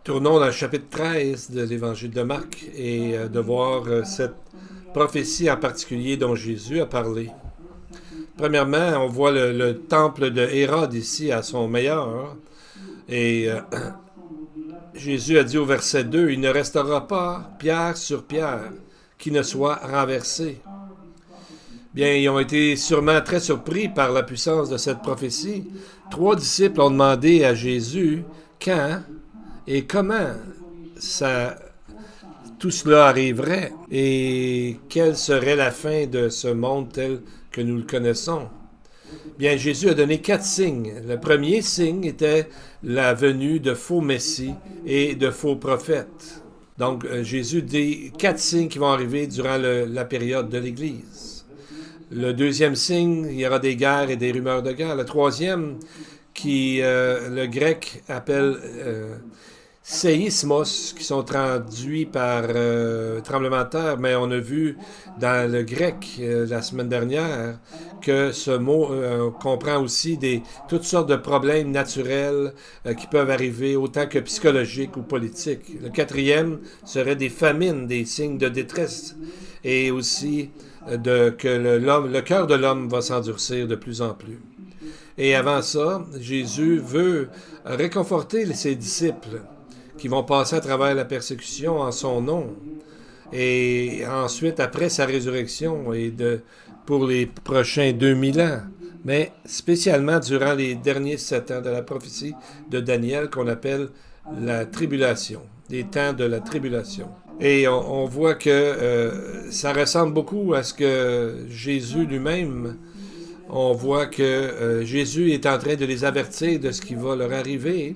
Tournons dans le chapitre 13 de l'Évangile de Marc et de voir cette prophétie en particulier dont Jésus a parlé. Premièrement, on voit le temple de Hérode ici à son meilleur. Et Jésus a dit au verset 2, « Il ne restera pas pierre sur pierre qui ne soit renversé. » Bien, ils ont été sûrement très surpris par la puissance de cette prophétie. 3 disciples ont demandé à Jésus quand et comment tout cela arriverait et quelle serait la fin de ce monde tel que nous le connaissons. Bien, Jésus a donné 4 signes. Le premier signe était la venue de faux messies et de faux prophètes. Donc, Jésus dit 4 signes qui vont arriver durant la période de l'Église. Le deuxième signe, il y aura des guerres et des rumeurs de guerre. Le troisième, qui le grec appelle séismos, qui sont traduits par tremblement de terre, mais on a vu dans le grec la semaine dernière que ce mot comprend aussi toutes sortes de problèmes naturels qui peuvent arriver, autant que psychologiques ou politiques. Le quatrième serait des famines, des signes de détresse, et aussi que le cœur de l'homme va s'endurcir de plus en plus. Et avant ça, Jésus veut réconforter ses disciples qui vont passer à travers la persécution en son nom. Et ensuite, après sa résurrection, pour les prochains 2000 ans, mais spécialement durant les derniers 7 ans de la prophétie de Daniel qu'on appelle la tribulation, les temps de la tribulation. Et on voit que ça ressemble beaucoup à ce que Jésus lui-même, on voit que Jésus est en train de les avertir de ce qui va leur arriver.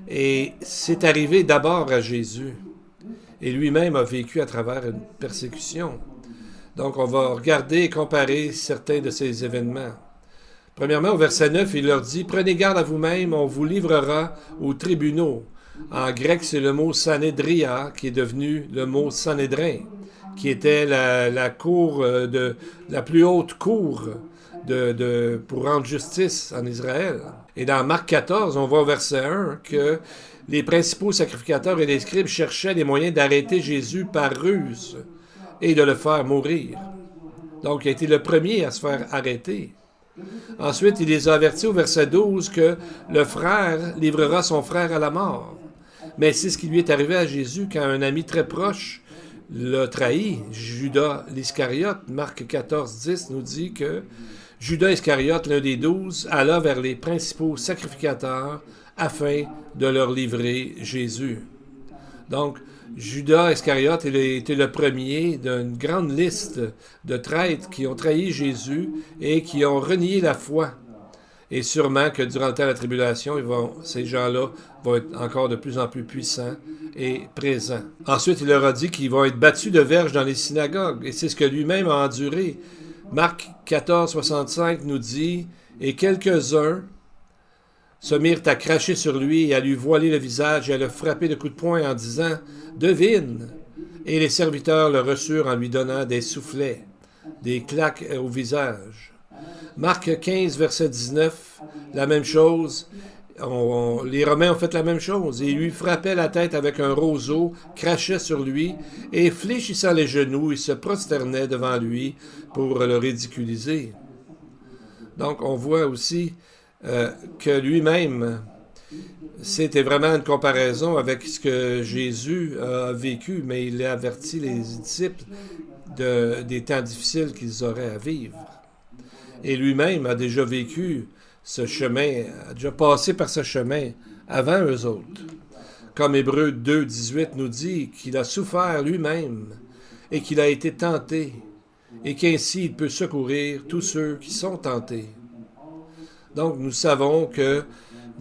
Et c'est arrivé d'abord à Jésus. Et lui-même a vécu à travers une persécution. Donc on va regarder et comparer certains de ces événements. Premièrement, au verset 9, il leur dit « Prenez garde à vous-même, on vous livrera aux tribunaux. » En grec, c'est le mot Sanhedria qui est devenu le mot Sanhédrin, qui était la cour la plus haute cour pour rendre justice en Israël. Et dans Marc 14, on voit au verset 1 que les principaux sacrificateurs et les scribes cherchaient les moyens d'arrêter Jésus par ruse et de le faire mourir. Donc, il a été le premier à se faire arrêter. Ensuite, il les a avertis au verset 12 que le frère livrera son frère à la mort. Mais c'est ce qui lui est arrivé à Jésus quand un ami très proche l'a trahi, Judas l'Iscariote. Marc 14, 10 nous dit que Judas Iscariote, l'un des 12, alla vers les principaux sacrificateurs afin de leur livrer Jésus. Donc, Judas Iscariote était le premier d'une grande liste de traîtres qui ont trahi Jésus et qui ont renié la foi. Et sûrement que durant le temps de la tribulation, ces gens-là vont être encore de plus en plus puissants et présents. Ensuite, il leur a dit qu'ils vont être battus de verges dans les synagogues. Et c'est ce que lui-même a enduré. Marc 14, 65 nous dit « Et quelques-uns se mirent à cracher sur lui et à lui voiler le visage et à le frapper de coups de poing en disant « Devine !» Et les serviteurs le reçurent en lui donnant des soufflets, des claques au visage. Marc 15, verset 19, la même chose. Les Romains ont fait la même chose. Ils lui frappaient la tête avec un roseau, crachaient sur lui, et fléchissant les genoux, ils se prosternaient devant lui pour le ridiculiser. Donc, on voit aussi que lui-même, c'était vraiment une comparaison avec ce que Jésus a vécu, mais il a averti les disciples des temps difficiles qu'ils auraient à vivre. Et lui-même a déjà vécu ce chemin, a déjà passé par ce chemin avant eux autres. Comme Hébreux 2, 18 nous dit qu'il a souffert lui-même et qu'il a été tenté et qu'ainsi il peut secourir tous ceux qui sont tentés. Donc nous savons que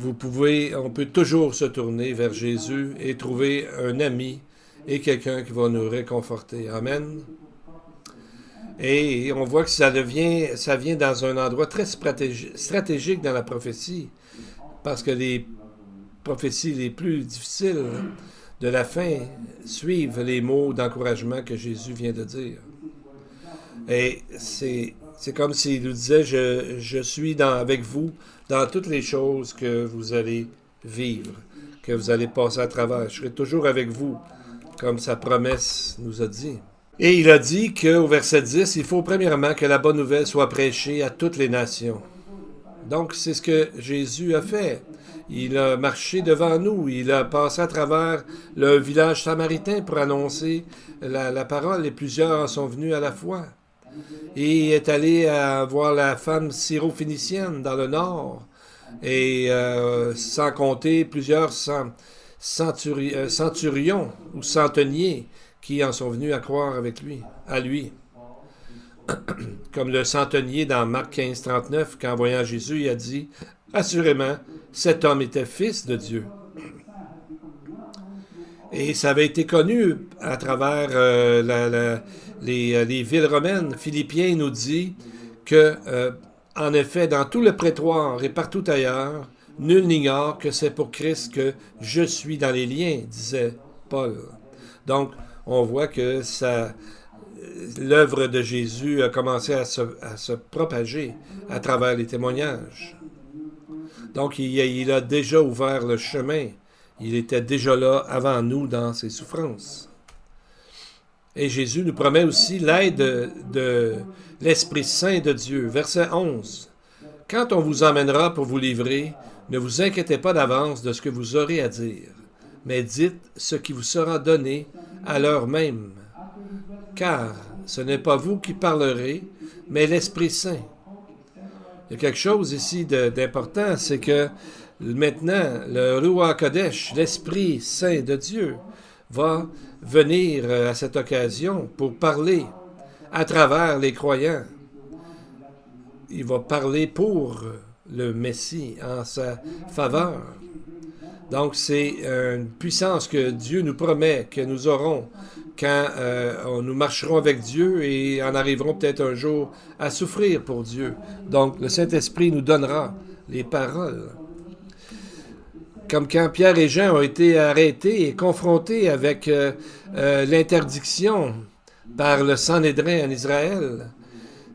on peut toujours se tourner vers Jésus et trouver un ami et quelqu'un qui va nous réconforter. Amen. Et on voit que ça vient dans un endroit très stratégique dans la prophétie, parce que les prophéties les plus difficiles de la fin suivent les mots d'encouragement que Jésus vient de dire. Et c'est comme s'il nous disait, je suis avec vous dans toutes les choses que vous allez vivre. que vous allez passer à travers. Je serai toujours avec vous, comme sa promesse nous a dit. Et il a dit qu'au verset 10, il faut premièrement que la bonne nouvelle soit prêchée à toutes les nations. Donc, c'est ce que Jésus a fait. Il a marché devant nous, il a passé à travers le village samaritain pour annoncer la parole, et plusieurs en sont venus à la fois. Et il est allé voir la femme syro-phénicienne dans le nord, et sans compter plusieurs centurions ou centeniers qui en sont venus à croire à lui. Comme le centenier dans Marc 15, 39, qu'en voyant Jésus, il a dit « Assurément, cet homme était fils de Dieu. » Et ça avait été connu à travers les villes romaines. Philippiens nous dit que, en effet, dans tout le prétoire et partout ailleurs, nul n'ignore que c'est pour Christ que je suis dans les liens, disait Paul. Donc, on voit que l'œuvre de Jésus a commencé à se propager à travers les témoignages. Donc, il a déjà ouvert le chemin. Il était déjà là avant nous dans ses souffrances. Et Jésus nous promet aussi l'aide de l'Esprit Saint de Dieu. Verset 11. « Quand on vous emmènera pour vous livrer, ne vous inquiétez pas d'avance de ce que vous aurez à dire, mais dites ce qui vous sera donné à l'heure même. Car ce n'est pas vous qui parlerez, mais l'Esprit Saint. » Il y a quelque chose ici d'important, c'est que maintenant, le Ruach Kodesh, l'Esprit Saint de Dieu, va venir à cette occasion pour parler à travers les croyants. Il va parler pour le Messie en sa faveur. Donc, c'est une puissance que Dieu nous promet, que nous aurons quand nous marcherons avec Dieu et en arriverons peut-être un jour à souffrir pour Dieu. Donc, le Saint-Esprit nous donnera les paroles. Comme quand Pierre et Jean ont été arrêtés et confrontés avec l'interdiction par le Sanhédrin en Israël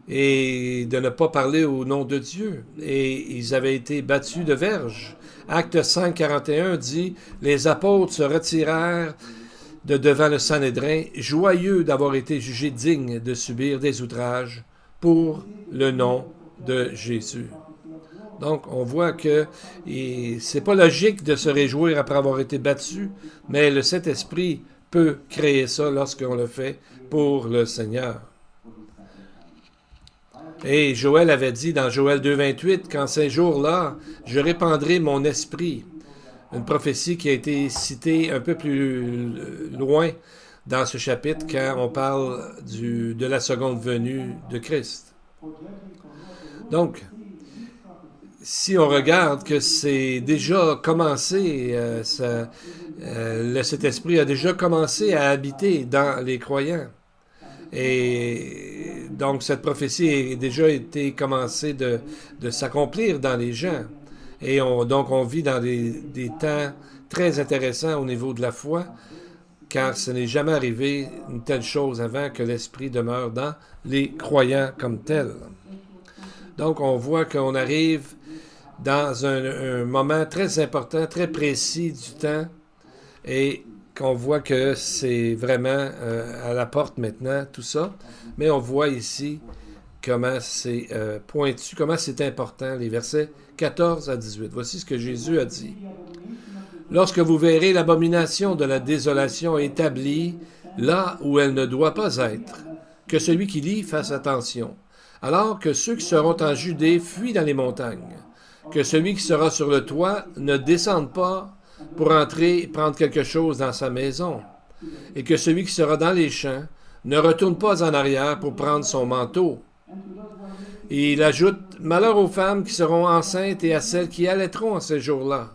et de ne pas parler au nom de Dieu. Et ils avaient été battus de verge. Acte 5, 41 dit « Les apôtres se retirèrent de devant le Sanhédrin, joyeux d'avoir été jugés dignes de subir des outrages pour le nom de Jésus. » Donc, on voit que c'est pas logique de se réjouir après avoir été battu, mais le Saint-Esprit peut créer ça lorsqu'on le fait pour le Seigneur. Et Joël avait dit dans Joël 2, 28, « Qu'en ces jours-là, je répandrai mon esprit. » Une prophétie qui a été citée un peu plus loin dans ce chapitre quand on parle de la seconde venue de Christ. Donc, si on regarde que c'est déjà commencé, cet esprit a déjà commencé à habiter dans les croyants. Et donc, cette prophétie a déjà été commencée de s'accomplir dans les gens. Et donc, on vit dans des temps très intéressants au niveau de la foi, car ce n'est jamais arrivé une telle chose avant que l'Esprit demeure dans les croyants comme tels. Donc, on voit qu'on arrive dans un moment très important, très précis du temps, et qu'on voit que c'est vraiment à la porte maintenant, tout ça. Mais on voit ici comment c'est pointu, comment c'est important, les versets 14 à 18. Voici ce que Jésus a dit. « Lorsque vous verrez l'abomination de la désolation établie là où elle ne doit pas être, que celui qui lit fasse attention. Alors que ceux qui seront en Judée fuient dans les montagnes. Que celui qui sera sur le toit ne descende pas pour entrer prendre quelque chose dans sa maison. Et que celui qui sera dans les champs ne retourne pas en arrière pour prendre son manteau. » Et il ajoute, « Malheur aux femmes qui seront enceintes et à celles qui allaiteront en ces jours-là.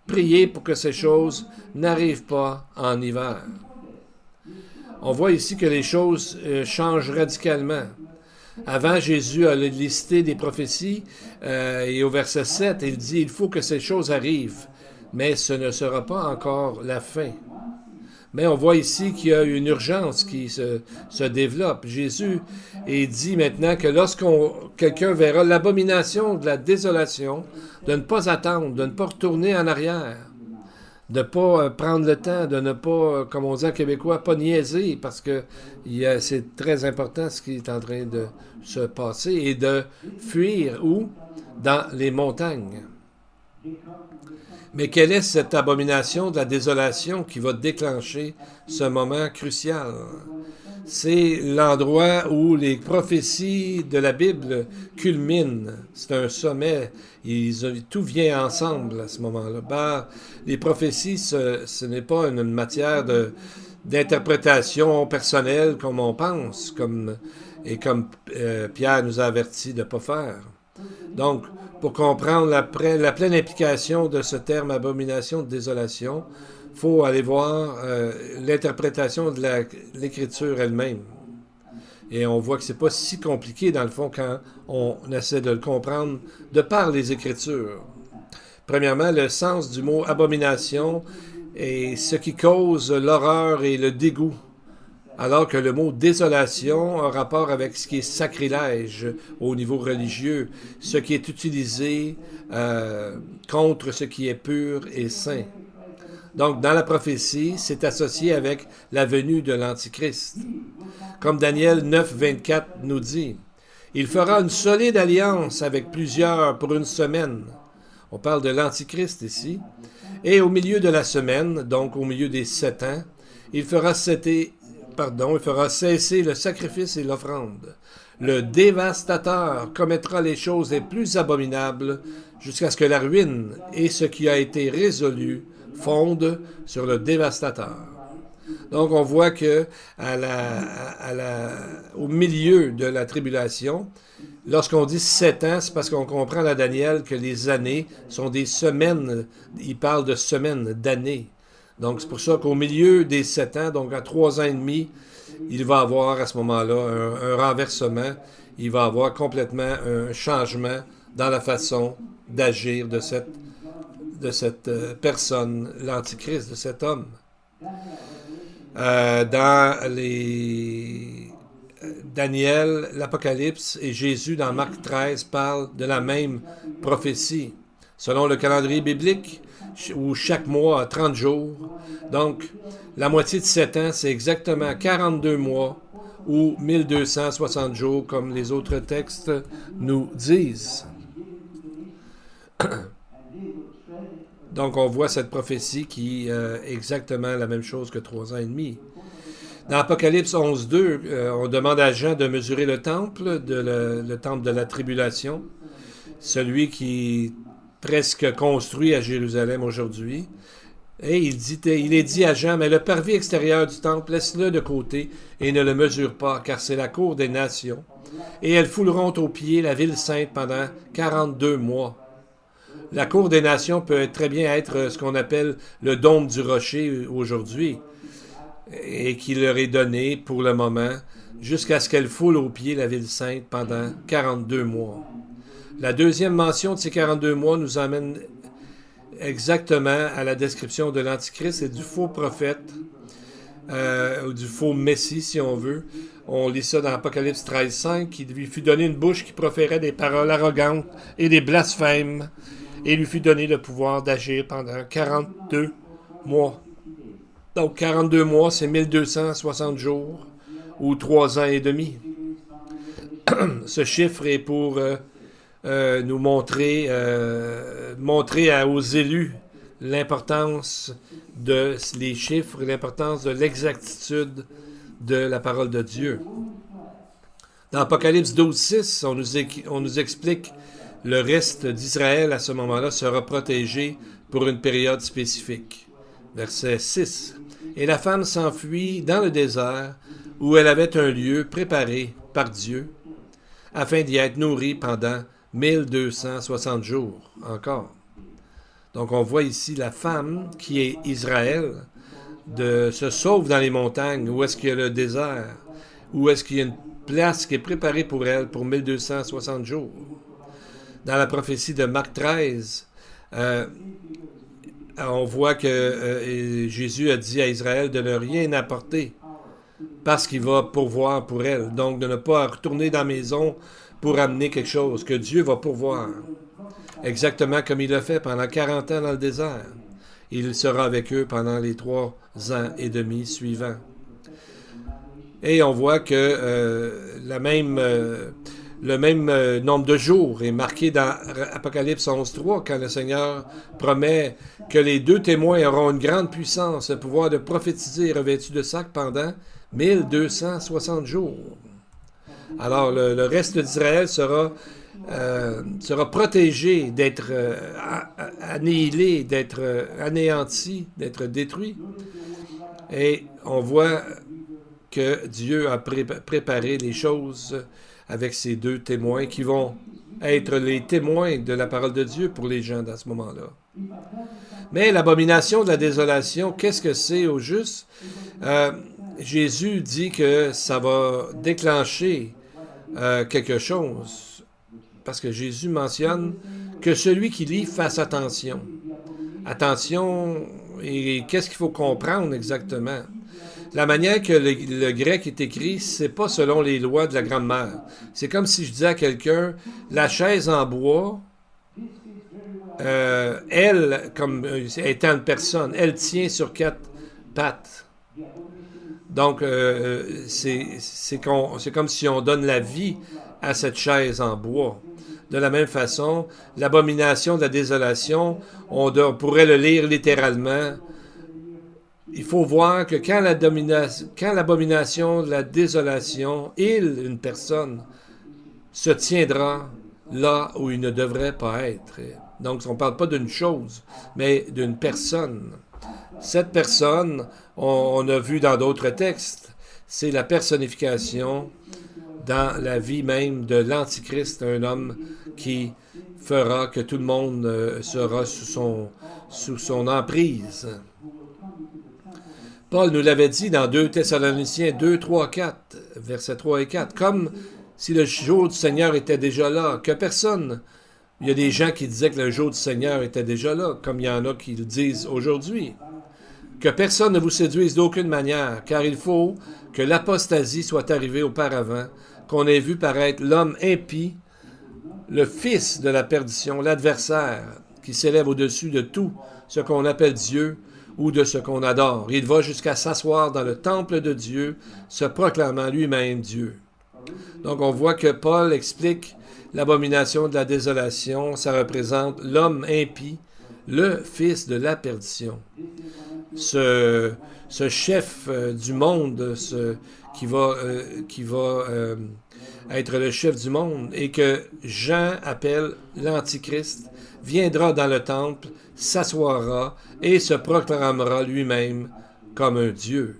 Priez pour que ces choses n'arrivent pas en hiver. » On voit ici que les choses changent radicalement. Avant, Jésus a listé des prophéties et au verset 7, il dit « Il faut que ces choses arrivent, mais ce ne sera pas encore la fin. » Mais on voit ici qu'il y a une urgence qui se développe. Jésus dit maintenant que quelqu'un verra l'abomination de la désolation, de ne pas attendre, de ne pas retourner en arrière. de ne pas prendre le temps, de ne pas, comme on dit en québécois, pas niaiser, parce que c'est très important ce qui est en train de se passer, et de fuir où? Dans les montagnes. Mais quelle est cette abomination de la désolation qui va déclencher ce moment crucial? C'est l'endroit où les prophéties de la Bible culminent. C'est un sommet. Tout vient ensemble à ce moment-là. Les prophéties, ce n'est pas une matière d'interprétation personnelle comme on pense, comme Pierre nous a averti de ne pas faire. Donc, pour comprendre la pleine implication de ce terme abomination de désolation, il faut aller voir l'interprétation de l'Écriture elle-même. Et on voit que c'est pas si compliqué, dans le fond, quand on essaie de le comprendre de par les Écritures. Premièrement, le sens du mot abomination est ce qui cause l'horreur et le dégoût, alors que le mot désolation a rapport avec ce qui est sacrilège au niveau religieux, ce qui est utilisé contre ce qui est pur et saint. Donc, dans la prophétie, c'est associé avec la venue de l'Antichrist. Comme Daniel 9, 24 nous dit, « Il fera une solide alliance avec plusieurs pour une semaine. » On parle de l'Antichrist ici. « Et au milieu de la semaine, donc au milieu des 7 ans, il fera cesser le sacrifice et l'offrande. Le dévastateur commettra les choses les plus abominables jusqu'à ce que la ruine et ce qui a été résolu fondent sur le dévastateur. » Donc, on voit que au milieu de la tribulation, lorsqu'on dit 7 ans, c'est parce qu'on comprend dans Daniel que les années sont des semaines. Il parle de semaines, d'années. Donc, c'est pour ça qu'au milieu des 7 ans, donc à 3 ans et demi, il va avoir à ce moment-là un renversement. Il va avoir complètement un changement dans la façon d'agir de cette personne, l'Antichrist, de cet homme. Dans Daniel, l'Apocalypse et Jésus dans Marc 13 parlent de la même prophétie. Selon le calendrier biblique, où chaque mois a 30 jours. Donc, la moitié de 7 ans, c'est exactement 42 mois ou 1260 jours, comme les autres textes nous disent. Donc, on voit cette prophétie qui est exactement la même chose que 3 ans et demi. Dans Apocalypse 11.2, on demande à Jean de mesurer le temple, le temple de la tribulation, celui qui est presque construit à Jérusalem aujourd'hui. Et il est dit à Jean, mais le parvis extérieur du temple, laisse-le de côté et ne le mesure pas, car c'est la cour des nations. Et elles fouleront aux pieds la ville sainte pendant 42 mois. La cour des nations peut très bien être ce qu'on appelle le dôme du rocher aujourd'hui, et qui leur est donné pour le moment, jusqu'à ce qu'elle foule aux pieds la ville sainte pendant 42 mois. La deuxième mention de ces 42 mois nous amène exactement à la description de l'Antichrist et du faux prophète, ou du faux Messie, si on veut. On lit ça dans Apocalypse 13.5, qui lui fut donné une bouche qui proférait des paroles arrogantes et des blasphèmes, et lui fut donné le pouvoir d'agir pendant 42 mois. Donc, 42 mois, c'est 1260 jours, ou 3 ans et demi. Ce chiffre est pour nous montrer aux élus l'importance des chiffres, l'importance de l'exactitude de la parole de Dieu. Dans Apocalypse 12.6, on nous explique le reste d'Israël à ce moment-là sera protégé pour une période spécifique. Verset 6. Et la femme s'enfuit dans le désert où elle avait un lieu préparé par Dieu afin d'y être nourrie pendant 1260 jours encore. Donc on voit ici la femme qui est Israël se sauve dans les montagnes, où est-ce qu'il y a le désert, où est-ce qu'il y a une place qui est préparée pour elle pour 1260 jours. Dans la prophétie de Marc 13, on voit que Jésus a dit à Israël de ne rien apporter parce qu'il va pourvoir pour elle. Donc de ne pas retourner dans la maison pour amener quelque chose, que Dieu va pourvoir. Exactement comme il l'a fait pendant 40 ans dans le désert. Il sera avec eux pendant les 3 ans et demi suivants. Et on voit que le même nombre de jours est marqué dans Apocalypse 11.3, quand le Seigneur promet que les 2 témoins auront une grande puissance, le pouvoir de prophétiser revêtus de sac pendant 1260 jours. Alors, le reste d'Israël sera protégé d'être annihilé, d'être anéanti, d'être détruit. Et on voit que Dieu a préparé les choses avec ces 2 témoins qui vont être les témoins de la parole de Dieu pour les gens dans ce moment-là. Mais l'abomination de la désolation, qu'est-ce que c'est au juste? Jésus dit que ça va déclencher quelque chose, parce que Jésus mentionne que celui qui lit fasse attention. Attention, et qu'est-ce qu'il faut comprendre exactement? La manière que le grec est écrit, c'est pas selon les lois de la grammaire. C'est comme si je disais à quelqu'un, la chaise en bois, elle, comme étant une personne, elle tient sur 4 pattes. Donc, c'est comme si on donne la vie à cette chaise en bois. De la même façon, l'abomination de la désolation, on pourrait le lire littéralement. Il faut voir que quand l'abomination de la désolation, une personne, se tiendra là où il ne devrait pas être. Donc, on ne parle pas d'une chose, mais d'une personne. Cette personne, on a vu dans d'autres textes, c'est la personnification dans la vie même de l'Antichrist, un homme qui fera que tout le monde sera sous son emprise. Paul nous l'avait dit dans 2 Thessaloniciens 2, 3, 4, versets 3 et 4, comme si le jour du Seigneur était déjà là, que personne... Il y a des gens qui disaient que le jour du Seigneur était déjà là, comme il y en a qui le disent aujourd'hui. Que personne ne vous séduise d'aucune manière, car il faut que l'apostasie soit arrivée auparavant, qu'on ait vu paraître l'homme impie, le fils de la perdition, l'adversaire, qui s'élève au-dessus de tout ce qu'on appelle Dieu ou de ce qu'on adore. Il va jusqu'à s'asseoir dans le temple de Dieu, se proclamant lui-même Dieu. Donc on voit que Paul explique l'abomination de la désolation, ça représente l'homme impie, le fils de la perdition. Ce chef du monde, qui va être le chef du monde, et que Jean appelle l'Antichrist, viendra dans le temple, s'assoira et se proclamera lui-même comme un Dieu.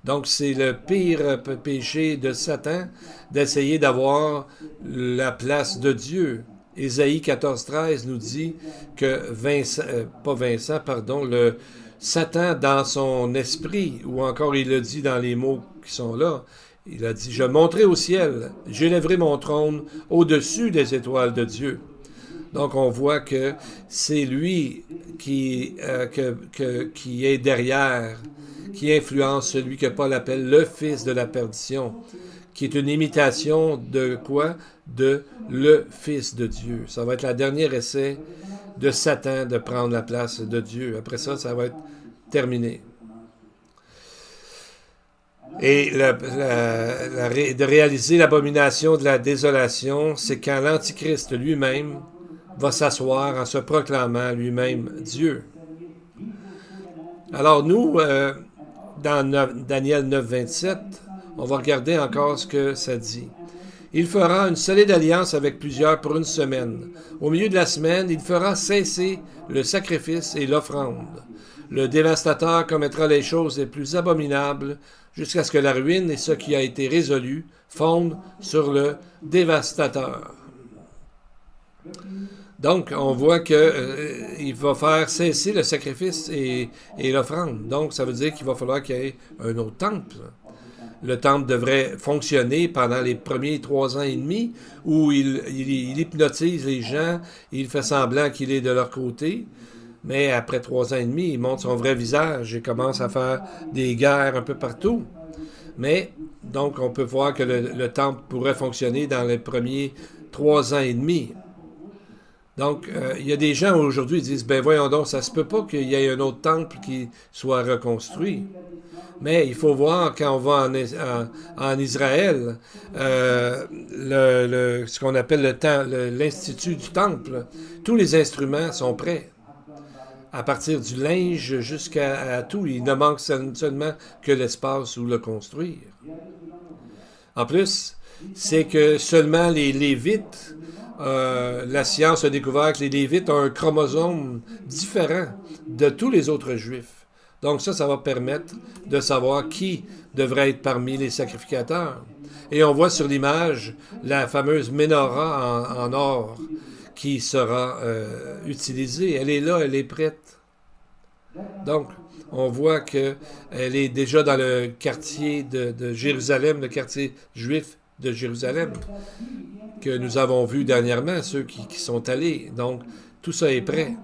Donc, c'est le pire péché de Satan d'essayer d'avoir la place de Dieu. Ésaïe 14.13 nous dit que Satan dans son esprit, ou encore il le dit dans les mots qui sont là, il a dit « Je monterai au ciel, j'élèverai mon trône au-dessus des étoiles de Dieu ». Donc, on voit que c'est lui qui est derrière, qui influence celui que Paul appelle le fils de la perdition, qui est une imitation de quoi? De le Fils de Dieu. Ça va être le dernier essai de Satan de prendre la place de Dieu. Après ça, ça va être terminé. Et de réaliser l'abomination de la désolation, c'est quand l'Antichrist lui-même va s'asseoir en se proclamant lui-même Dieu. Alors nous, dans Daniel 9, 27, on va regarder encore ce que ça dit. Il fera une solide alliance avec plusieurs pour une semaine. Au milieu de la semaine, il fera cesser le sacrifice et l'offrande. Le dévastateur commettra les choses les plus abominables jusqu'à ce que la ruine et ce qui a été résolu fondent sur le dévastateur. Donc, on voit qu'il va faire cesser le sacrifice et l'offrande. Donc, ça veut dire qu'il va falloir qu'il y ait un autre temple. Le temple devrait fonctionner pendant les premiers 3 ans et demi, où il hypnotise les gens, il fait semblant qu'il est de leur côté, mais après 3 ans et demi, il montre son vrai visage et commence à faire des guerres un peu partout. Mais, donc, on peut voir que le temple pourrait fonctionner dans les premiers 3 ans et demi. Donc, il y a des gens aujourd'hui qui disent, ben voyons donc, ça se peut pas qu'il y ait un autre temple qui soit reconstruit. Mais il faut voir quand on va en Israël, ce qu'on appelle l'Institut du Temple, tous les instruments sont prêts. À partir du linge jusqu'à tout, il ne manque seulement que l'espace où le construire. En plus, c'est que seulement les Lévites, la science a découvert que les Lévites ont un chromosome différent de tous les autres Juifs. Donc ça va permettre de savoir qui devrait être parmi les sacrificateurs. Et on voit sur l'image la fameuse menorah en or qui sera utilisée. Elle est là, elle est prête. Donc, on voit qu'elle est déjà dans le quartier de Jérusalem, le quartier juif de Jérusalem, que nous avons vu dernièrement, ceux qui sont allés. Donc, tout ça est prêt.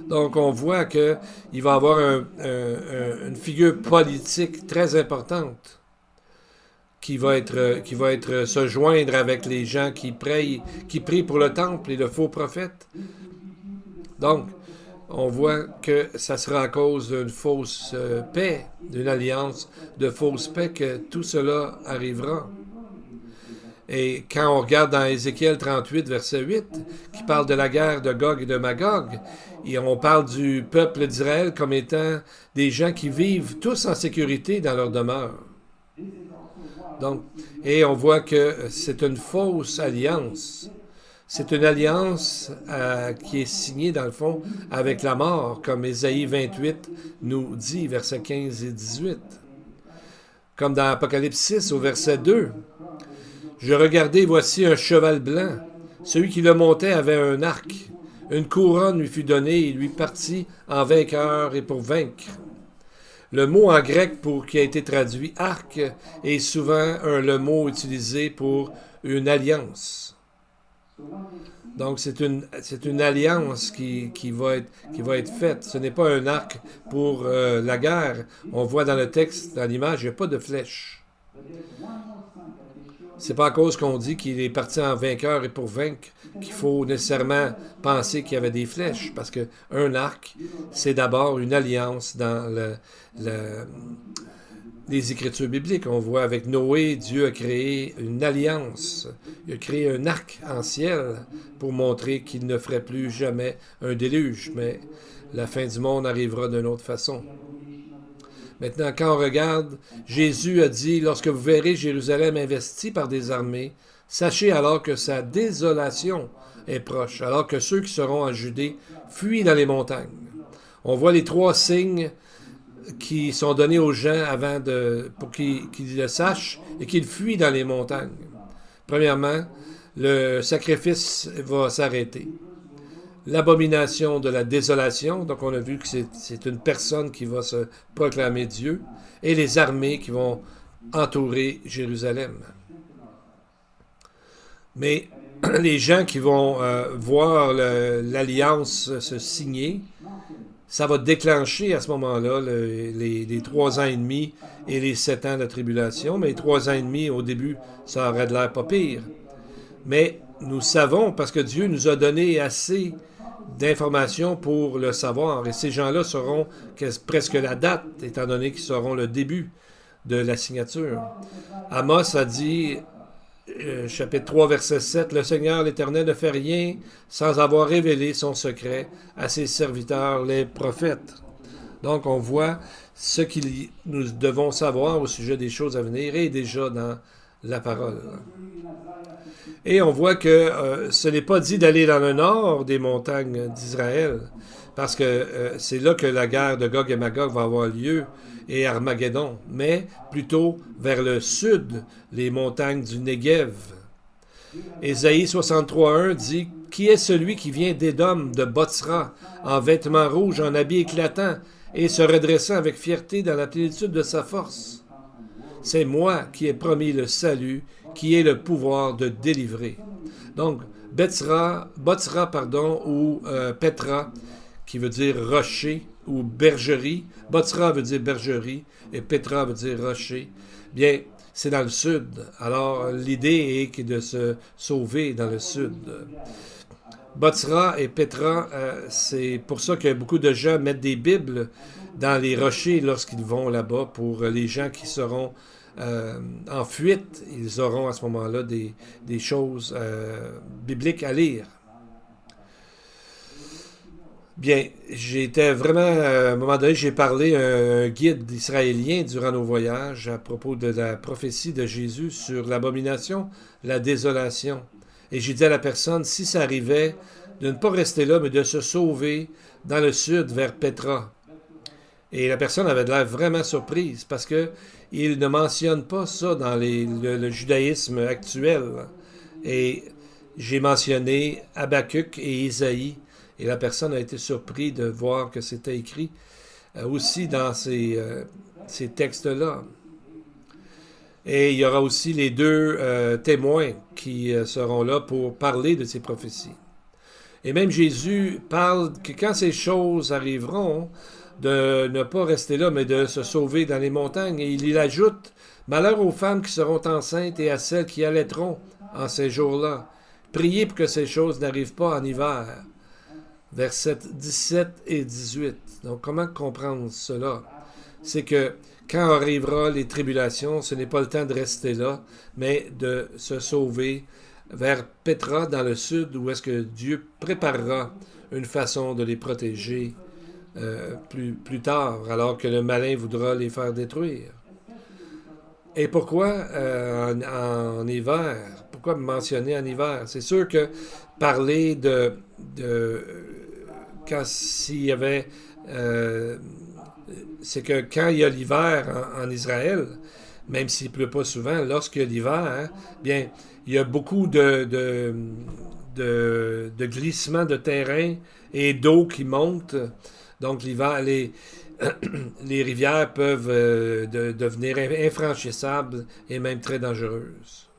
Donc, on voit qu'il va y avoir une figure politique très importante qui va être se joindre avec les gens qui prient pour le temple et le faux prophète. Donc, on voit que ça sera à cause d'une fausse paix, d'une alliance de fausse paix que tout cela arrivera. Et quand on regarde dans Ézéchiel 38, verset 8, qui parle de la guerre de Gog et de Magog, et on parle du peuple d'Israël comme étant des gens qui vivent tous en sécurité dans leur demeure. Donc, et on voit que c'est une fausse alliance. C'est une alliance qui est signée, dans le fond, avec la mort, comme Ésaïe 28 nous dit, versets 15 et 18. Comme dans Apocalypse 6, au verset 2. « Je regardai, voici un cheval blanc. Celui qui le montait avait un arc. Une couronne lui fut donnée et il lui partit en vainqueur et pour vaincre. » Le mot en grec qui a été traduit « arc » est souvent le mot utilisé pour une alliance. Donc, c'est une alliance qui va être faite. Ce n'est pas un arc pour la guerre. On voit dans le texte, dans l'image, il n'y a pas de flèche. C'est pas à cause qu'on dit qu'il est parti en vainqueur et pour vaincre qu'il faut nécessairement penser qu'il y avait des flèches, parce qu'un arc, c'est d'abord une alliance dans les Écritures bibliques. On voit avec Noé, Dieu a créé une alliance. Il a créé un arc en ciel pour montrer qu'il ne ferait plus jamais un déluge, mais la fin du monde arrivera d'une autre façon. Maintenant, quand on regarde, Jésus a dit, « Lorsque vous verrez Jérusalem investie par des armées, sachez alors que sa désolation est proche, alors que ceux qui seront en Judée fuient dans les montagnes. » On voit les trois signes qui sont donnés aux gens pour qu'ils le sachent et qu'ils fuient dans les montagnes. Premièrement, le sacrifice va s'arrêter. L'abomination de la désolation, donc on a vu que c'est une personne qui va se proclamer Dieu, et les armées qui vont entourer Jérusalem. Mais les gens qui vont voir l'alliance se signer, ça va déclencher à ce moment-là les 3 ans et demi et les 7 ans de tribulation. Mais les 3 ans et demi, au début, ça aurait de l'air pas pire. Mais nous savons, parce que Dieu nous a donné assez d'informations pour le savoir, et ces gens-là sauront presque la date, étant donné qu'ils sauront le début de la signature. Amos a dit, chapitre 3, verset 7, « Le Seigneur l'Éternel ne fait rien sans avoir révélé son secret à ses serviteurs, les prophètes. » Donc, on voit ce que nous devons savoir au sujet des choses à venir est déjà dans la parole. Et on voit que ce n'est pas dit d'aller dans le nord des montagnes d'Israël, parce que c'est là que la guerre de Gog et Magog va avoir lieu, et Armageddon, mais plutôt vers le sud, les montagnes du Negev. Ésaïe 63.1 dit « Qui est celui qui vient d'Édom, de Botsra, en vêtements rouges, en habits éclatants, et se redressant avec fierté dans la plénitude de sa force? C'est moi qui ai promis le salut, qui ai le pouvoir de délivrer. » Donc, Botsra, ou Petra, qui veut dire rocher, ou bergerie. Botsra veut dire bergerie, et Petra veut dire rocher. Bien, c'est dans le sud. Alors, l'idée est de se sauver dans le sud. Botzra et Petra, c'est pour ça que beaucoup de gens mettent des Bibles dans les rochers lorsqu'ils vont là-bas. Pour les gens qui seront en fuite, ils auront à ce moment-là des choses bibliques à lire. Bien, j'étais vraiment, à un moment donné, j'ai parlé à un guide israélien durant nos voyages à propos de la prophétie de Jésus sur l'abomination, la désolation. Et j'ai dit à la personne, si ça arrivait, de ne pas rester là, mais de se sauver dans le sud vers Petra. Et la personne avait l'air vraiment surprise parce que il ne mentionne pas ça dans le judaïsme actuel. Et j'ai mentionné Habakkuk et Isaïe. Et la personne a été surprise de voir que c'était écrit aussi dans ces textes-là. Et il y aura aussi les deux témoins qui seront là pour parler de ces prophéties. Et même Jésus parle que quand ces choses arriveront, de ne pas rester là, mais de se sauver dans les montagnes. Et il ajoute, malheur aux femmes qui seront enceintes et à celles qui allaiteront en ces jours-là. Priez pour que ces choses n'arrivent pas en hiver. Versets 17 et 18. Donc, comment comprendre cela? C'est que quand arrivera les tribulations, ce n'est pas le temps de rester là, mais de se sauver vers Petra dans le sud, où est-ce que Dieu préparera une façon de les protéger plus tard, alors que le malin voudra les faire détruire. Et pourquoi en hiver? Pourquoi mentionner en hiver? C'est sûr que parler quand s'il y avait c'est que quand il y a l'hiver en Israël, même s'il ne pleut pas souvent, lorsqu'il y a l'hiver, bien, il y a beaucoup de glissements de terrain et d'eau qui monte. Donc l'hiver, les rivières peuvent devenir infranchissables et même très dangereuses.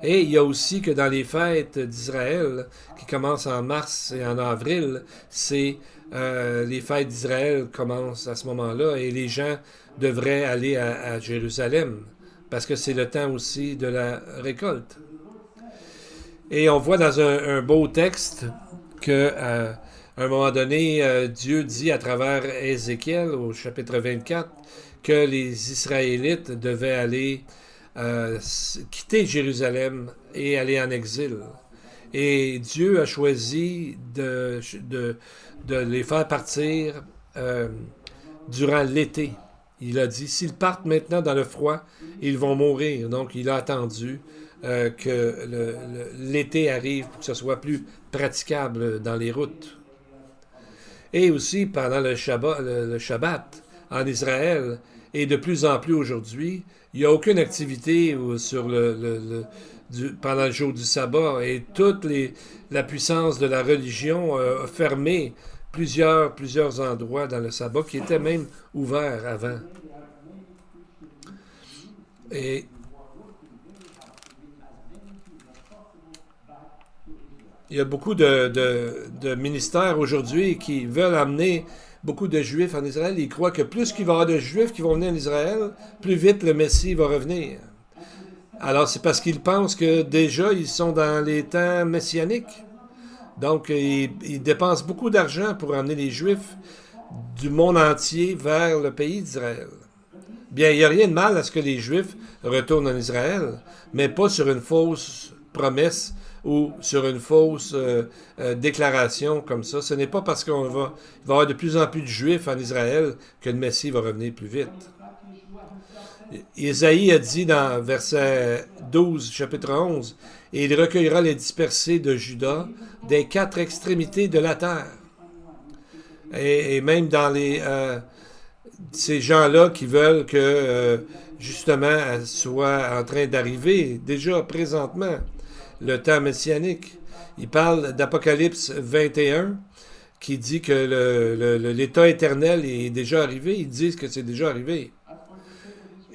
Et il y a aussi que dans les fêtes d'Israël, qui commencent en mars et en avril, les fêtes d'Israël commencent à ce moment-là et les gens devraient aller à Jérusalem parce que c'est le temps aussi de la récolte. Et on voit dans un beau texte que à un moment donné, Dieu dit à travers Ézéchiel au chapitre 24 que les Israélites devaient aller quitter Jérusalem et aller en exil. Et Dieu a choisi de les faire partir durant l'été. Il a dit, s'ils partent maintenant dans le froid, ils vont mourir. Donc, il a attendu que l'été arrive pour que ce soit plus praticable dans les routes. Et aussi, pendant le Shabbat en Israël, et de plus en plus aujourd'hui, il n'y a aucune activité pendant le jour du sabbat. Et toute la puissance de la religion a fermé plusieurs endroits dans le sabbat qui étaient même ouverts avant. Et il y a beaucoup de ministères aujourd'hui qui veulent amener beaucoup de Juifs en Israël. Ils croient que plus qu'il va y avoir de Juifs qui vont venir en Israël, plus vite le Messie va revenir. Alors, c'est parce qu'ils pensent que déjà, ils sont dans les temps messianiques. Donc, ils dépensent beaucoup d'argent pour amener les Juifs du monde entier vers le pays d'Israël. Bien, il n'y a rien de mal à ce que les Juifs retournent en Israël, mais pas sur une fausse promesse ou sur une fausse déclaration comme ça. Ce n'est pas parce qu'il va y avoir de plus en plus de Juifs en Israël que le Messie va revenir plus vite. Isaïe a dit dans verset 12, chapitre 11, « Et il recueillera les dispersés de Juda des quatre extrémités de la terre. » Et même dans ces gens-là qui veulent que, justement, soit en train d'arriver, déjà présentement, le temps messianique. Il parle d'Apocalypse 21, qui dit que l'état éternel est déjà arrivé. Ils disent que c'est déjà arrivé.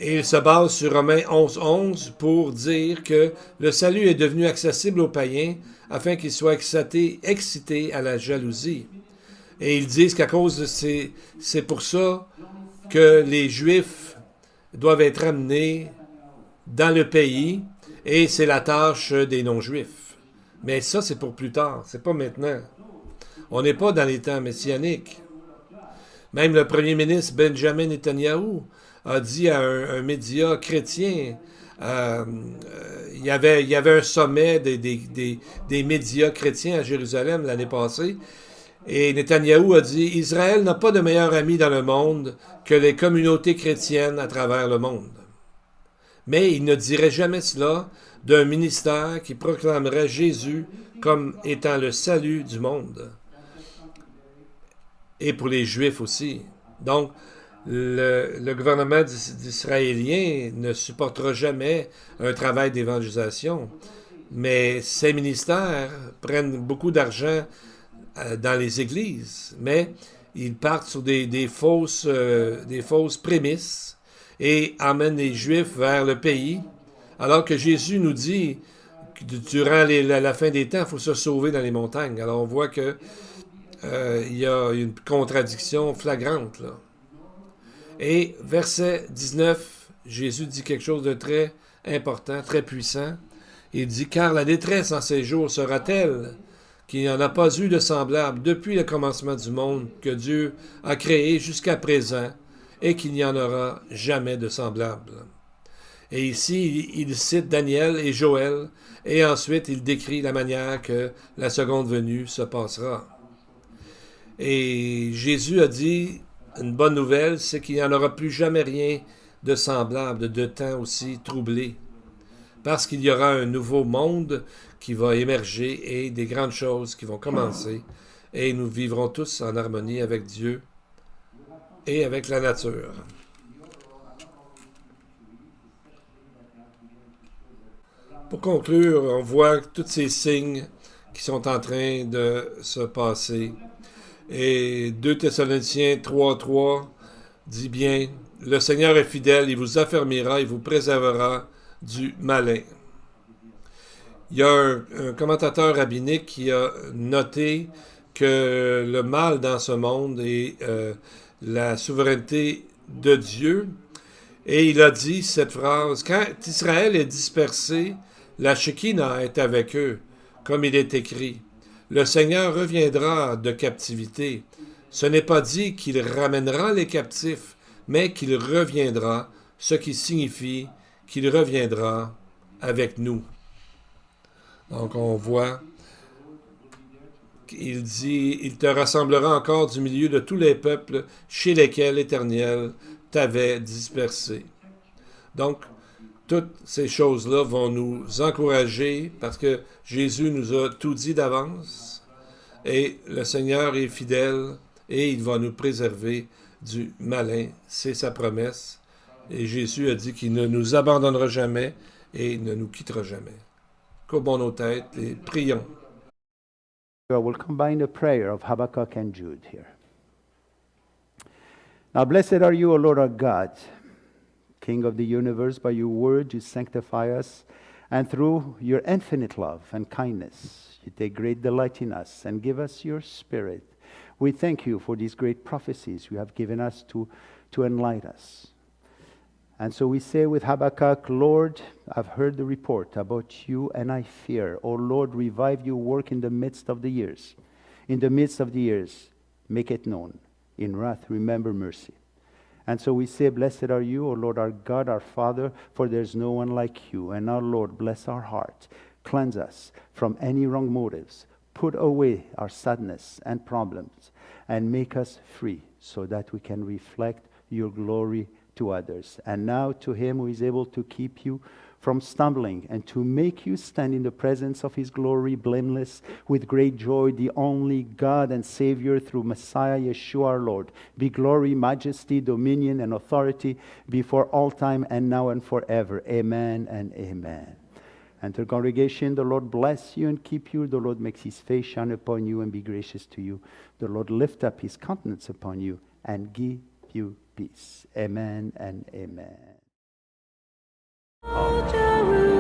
Et il se base sur Romains 11 pour dire que le salut est devenu accessible aux païens afin qu'ils soient excités à la jalousie. Et ils disent qu'à cause de c'est pour ça que les Juifs doivent être amenés dans le pays et c'est la tâche des non-Juifs. Mais ça, c'est pour plus tard, c'est pas maintenant. On n'est pas dans les temps messianiques. Même le premier ministre Benjamin Netanyahu a dit à un média chrétien, il y avait un sommet des médias chrétiens à Jérusalem l'année passée, et Netanyahou a dit, Israël n'a pas de meilleur ami dans le monde que les communautés chrétiennes à travers le monde. Mais il ne dirait jamais cela d'un ministère qui proclamerait Jésus comme étant le salut du monde. Et pour les Juifs aussi. Donc, le gouvernement d'israélien ne supportera jamais un travail d'évangélisation. Mais ces ministères prennent beaucoup d'argent dans les églises, mais ils partent sur des fausses prémices et amènent les Juifs vers le pays, alors que Jésus nous dit que durant la fin des temps, il faut se sauver dans les montagnes. Alors on voit que il y a une contradiction flagrante, là. Et verset 19, Jésus dit quelque chose de très important, très puissant. Il dit, car la détresse en ces jours sera telle qu'il n'y en a pas eu de semblable depuis le commencement du monde que Dieu a créé jusqu'à présent et qu'il n'y en aura jamais de semblable. Et ici, il cite Daniel et Joël et ensuite il décrit la manière que la seconde venue se passera. Et Jésus a dit, une bonne nouvelle, c'est qu'il n'y en aura plus jamais rien de semblable, de temps aussi troublé. Parce qu'il y aura un nouveau monde qui va émerger et des grandes choses qui vont commencer. Et nous vivrons tous en harmonie avec Dieu et avec la nature. Pour conclure, on voit tous ces signes qui sont en train de se passer. Et 2 Thessaloniciens 3.3 dit bien, le Seigneur est fidèle, il vous affermira, il vous préservera du malin. Il y a un commentateur rabbinique qui a noté que le mal dans ce monde est la souveraineté de Dieu. Et il a dit cette phrase, quand Israël est dispersé, la Shekinah est avec eux, comme il est écrit. Le Seigneur reviendra de captivité. Ce n'est pas dit qu'il ramènera les captifs, mais qu'il reviendra, ce qui signifie qu'il reviendra avec nous. Donc on voit qu'il dit, il te rassemblera encore du milieu de tous les peuples chez lesquels l'Éternel t'avait dispersé. Donc, toutes ces choses-là vont nous encourager parce que Jésus nous a tout dit d'avance et le Seigneur est fidèle et il va nous préserver du malin. C'est sa promesse. Et Jésus a dit qu'il ne nous abandonnera jamais et ne nous quittera jamais. Courbons nos têtes et prions. We'll combine the prayer of Habakkuk and Jude here. Now, blessed are you, O Lord our God, King of the universe. By your word you sanctify us, and through your infinite love and kindness you take great delight in us and give us your Spirit. We thank you for these great prophecies you have given us to enlighten us. And so we say with Habakkuk, Lord, I've heard the report about you and I fear. O Lord, revive your work in the midst of the years. In the midst of the years, make it known. In wrath, remember mercy. And so we say, blessed are you, O Lord, our God, our Father, for there's no one like you. And our Lord, bless our heart. Cleanse us from any wrong motives. Put away our sadness and problems and make us free so that we can reflect your glory to others. And now to him who is able to keep you from stumbling and to make you stand in the presence of his glory blameless with great joy, the only God and Savior through Messiah Yeshua our Lord, be glory, majesty, dominion, and authority before all time and now and forever. Amen and amen. And to the congregation, the Lord bless you and keep you. The Lord makes his face shine upon you and be gracious to you. The Lord lift up his countenance upon you and give you peace. Amen and amen. Amen.